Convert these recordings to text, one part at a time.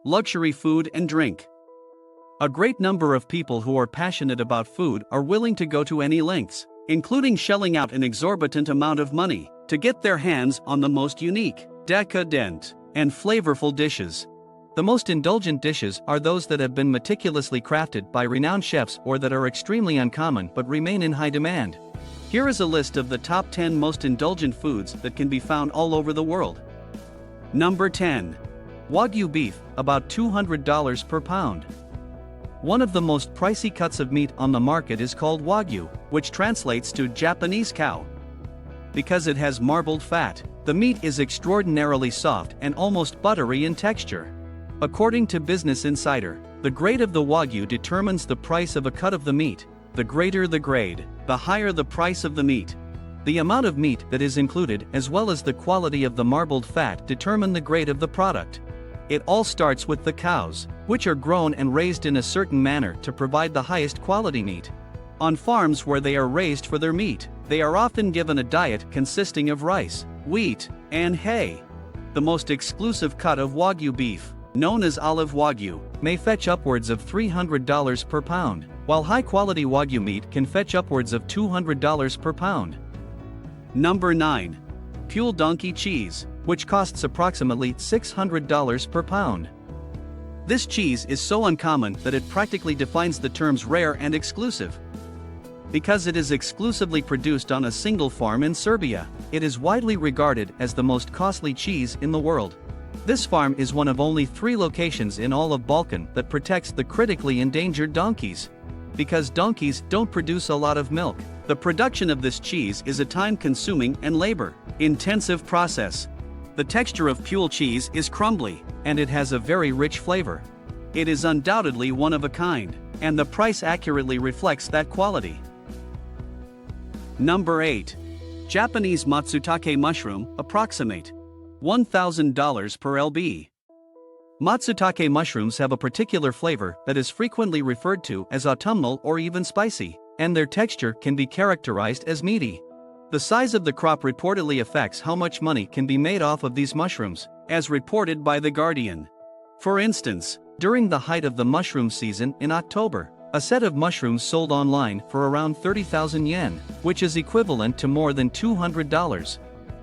Luxury food and drink. A great number of people who are passionate about food are willing to go to any lengths, including shelling out an exorbitant amount of money, to get their hands on the most unique, decadent, and flavorful dishes. The most indulgent dishes are those that have been meticulously crafted by renowned chefs or that are extremely uncommon but remain in high demand. Here is a list of the top 10 most indulgent foods that can be found all over the world. Number 10. Wagyu beef, about $200 per pound. One of the most pricey cuts of meat on the market is called Wagyu, which translates to Japanese cow. Because it has marbled fat, the meat is extraordinarily soft and almost buttery in texture. According to Business Insider, the grade of the Wagyu determines the price of a cut of the meat. The greater the grade, the higher the price of the meat. The amount of meat that is included as well as the quality of the marbled fat determine the grade of the product. It all starts with the cows, which are grown and raised in a certain manner to provide the highest quality meat. On farms where they are raised for their meat, they are often given a diet consisting of rice, wheat, and hay. The most exclusive cut of Wagyu beef, known as olive Wagyu, may fetch upwards of $300 per pound, while high-quality Wagyu meat can fetch upwards of $200 per pound. Number 9. Pure donkey cheese, which costs approximately $600 per pound. This cheese is so uncommon that it practically defines the terms rare and exclusive. Because it is exclusively produced on a single farm in Serbia, it is widely regarded as the most costly cheese in the world. This farm is one of only 3 locations in all of Balkan that protects the critically endangered donkeys. Because donkeys don't produce a lot of milk, the production of this cheese is a time-consuming and labor-intensive process. The texture of pure cheese is crumbly, and it has a very rich flavor. It is undoubtedly one of a kind, and the price accurately reflects that quality. Number 8. Japanese matsutake mushroom, approximate $1,000 per lb. Matsutake mushrooms have a particular flavor that is frequently referred to as autumnal or even spicy, and their texture can be characterized as meaty. The size of the crop reportedly affects how much money can be made off of these mushrooms, as reported by The Guardian. For instance, during the height of the mushroom season in October, a set of mushrooms sold online for around 30,000 yen, which is equivalent to more than $200.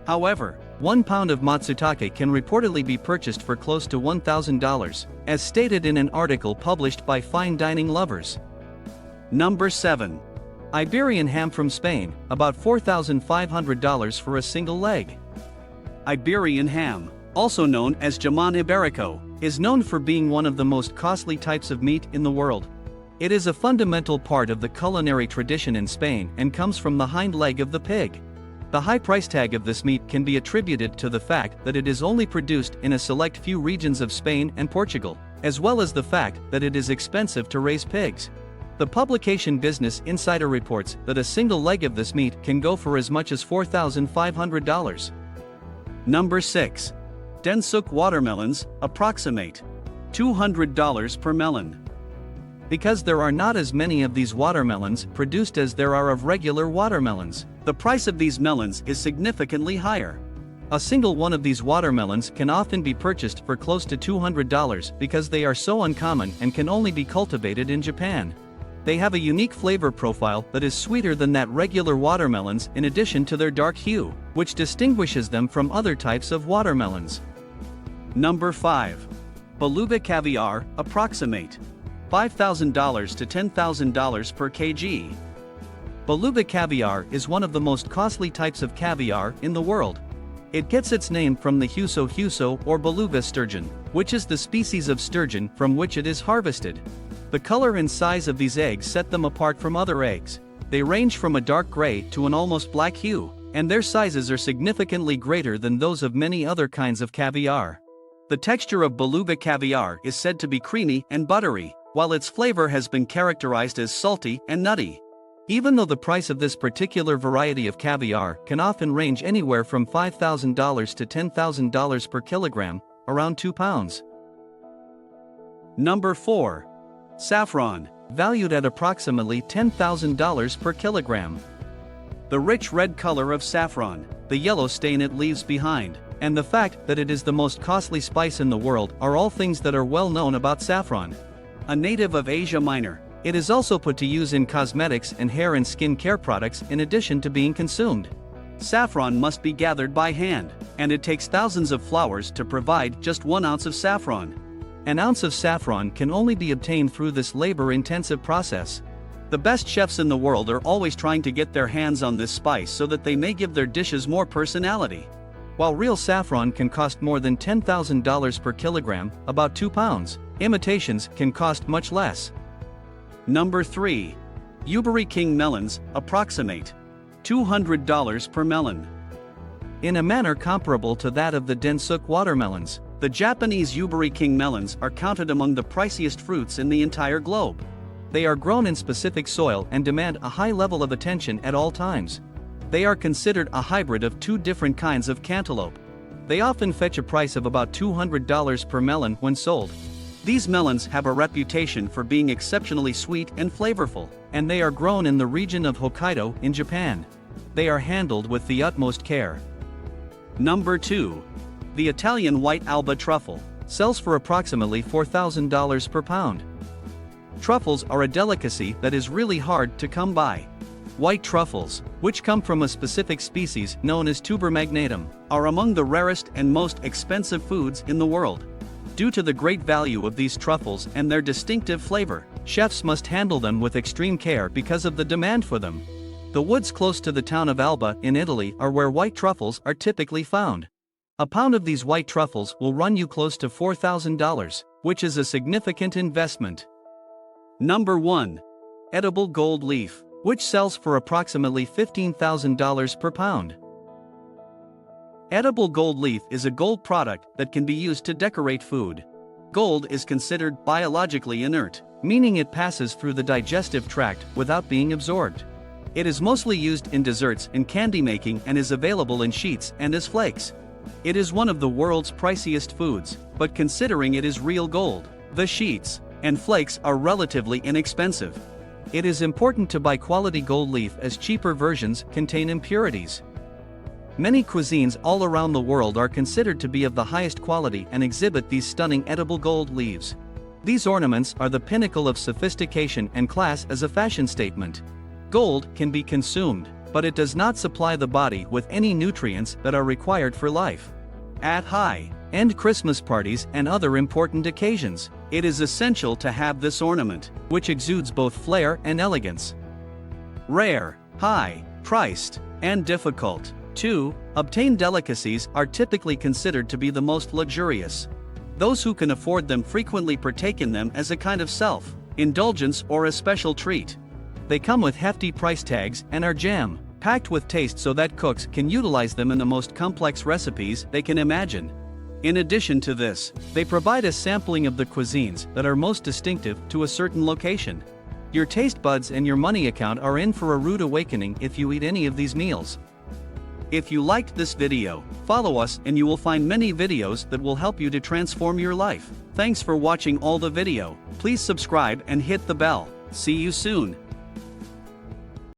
However, 1 pound of matsutake can reportedly be purchased for close to $1,000, as stated in an article published by Fine Dining Lovers. Number 7. Iberian ham from Spain, about $4,500 for a single leg. Iberian ham, also known as jamon iberico, is known for being one of the most costly types of meat in the world. It is a fundamental part of the culinary tradition in Spain and comes from the hind leg of the pig. The high price tag of this meat can be attributed to the fact that it is only produced in a select few regions of Spain and Portugal, as well as the fact that it is expensive to raise pigs. The publication Business Insider reports that a single leg of this meat can go for as much as $4,500. Number 6. Densuk watermelons, approximate $200 per melon. Because there are not as many of these watermelons produced as there are of regular watermelons, the price of these melons is significantly higher. A single one of these watermelons can often be purchased for close to $200 because they are so uncommon and can only be cultivated in Japan. They have a unique flavor profile that is sweeter than that regular watermelons in addition to their dark hue, which distinguishes them from other types of watermelons. Number 5. Beluga caviar, approximate $5,000 to $10,000 per kg. Beluga caviar is one of the most costly types of caviar in the world. It gets its name from the huso or beluga sturgeon, which is the species of sturgeon from which it is harvested. The color and size of these eggs set them apart from other eggs. They range from a dark gray to an almost black hue, and their sizes are significantly greater than those of many other kinds of caviar. The texture of beluga caviar is said to be creamy and buttery, while its flavor has been characterized as salty and nutty. Even though the price of this particular variety of caviar can often range anywhere from $5,000 to $10,000 per kilogram, around 2 pounds. Number 4. Saffron, valued at approximately $10,000 per kilogram. The rich red color of saffron, the yellow stain it leaves behind, and the fact that it is the most costly spice in the world are all things that are well known about saffron. A native of Asia Minor, it is also put to use in cosmetics and hair and skin care products in addition to being consumed. Saffron must be gathered by hand, and it takes thousands of flowers to provide just 1 ounce of saffron. An ounce of saffron can only be obtained through this labor-intensive process. The best chefs in the world are always trying to get their hands on this spice so that they may give their dishes more personality. While real saffron can cost more than $10,000 per kilogram, about 2 pounds, imitations can cost much less. Number 3. Yubari King melons, approximate $200 per melon. In a manner comparable to that of the Densuk watermelons, the Japanese Yubari King melons are counted among the priciest fruits in the entire globe. They are grown in specific soil and demand a high level of attention at all times. They are considered a hybrid of 2 different kinds of cantaloupe. They often fetch a price of about $200 per melon when sold. These melons have a reputation for being exceptionally sweet and flavorful, and they are grown in the region of Hokkaido in Japan. They are handled with the utmost care. Number 2. The Italian white Alba truffle sells for approximately $4,000 per pound. Truffles are a delicacy that is really hard to come by. White truffles, which come from a specific species known as tuber magnatum, are among the rarest and most expensive foods in the world. Due to the great value of these truffles and their distinctive flavor, chefs must handle them with extreme care because of the demand for them. The woods close to the town of Alba in Italy are where white truffles are typically found. A pound of these white truffles will run you close to $4,000, which is a significant investment. Number 1. Edible gold leaf, which sells for approximately $15,000 per pound. Edible gold leaf is a gold product that can be used to decorate food. Gold is considered biologically inert, meaning it passes through the digestive tract without being absorbed. It is mostly used in desserts and candy making and is available in sheets and as flakes. It is one of the world's priciest foods, but considering it is real gold, the sheets and flakes are relatively inexpensive. It is important to buy quality gold leaf as cheaper versions contain impurities. Many cuisines all around the world are considered to be of the highest quality and exhibit these stunning edible gold leaves. These ornaments are the pinnacle of sophistication and class as a fashion statement. Gold can be consumed, but it does not supply the body with any nutrients that are required for life. At high-end Christmas parties and other important occasions, it is essential to have this ornament, which exudes both flair and elegance. Rare, high-priced, and difficult to obtain delicacies are typically considered to be the most luxurious. Those who can afford them frequently partake in them as a kind of self-indulgence or a special treat. They come with hefty price tags and are jam-packed with taste so that cooks can utilize them in the most complex recipes they can imagine. In addition to this, they provide a sampling of the cuisines that are most distinctive to a certain location. Your taste buds and your money account are in for a rude awakening if you eat any of these meals. If you liked this video, follow us and you will find many videos that will help you to transform your life. Thanks for watching all the video. Please subscribe and hit the bell. See you soon.